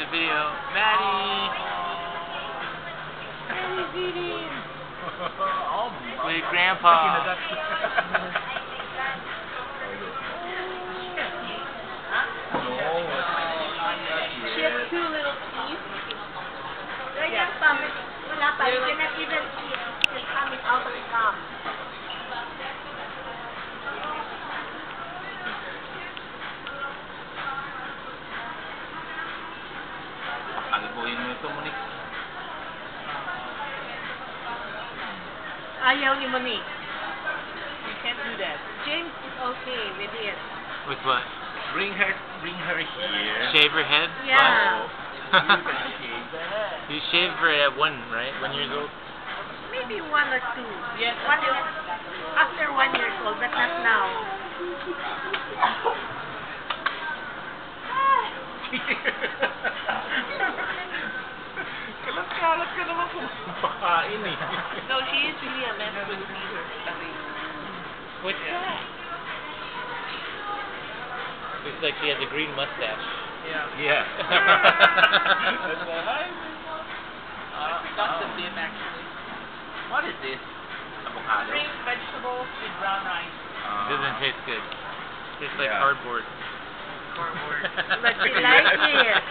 the video. Maddie! Maddie's eating! With Grandpa. She has two little teeth. Right now, stomach. Wala pa. You cannot even see it. It's coming out of the mouth. Albuhin mo ito, Monique. Ayaw ni Monique. You can't do that. James is okay with it. With what? Bring her here. Shave her head? Yeah. You shave her at 1, right? 1 years old? Maybe 1 or 2. Yes. After 1 year old, but not now. Kalat-kalat ka naman kung pakain eh. No, she is really a mess with me. What's that? Looks like she has a green mustache. Yeah. That's That's the dip, actually. What is this? Avocado? Spring vegetables with brown rice. Doesn't taste good. Tastes like Yeah. cardboard. Cardboard. But she likes it.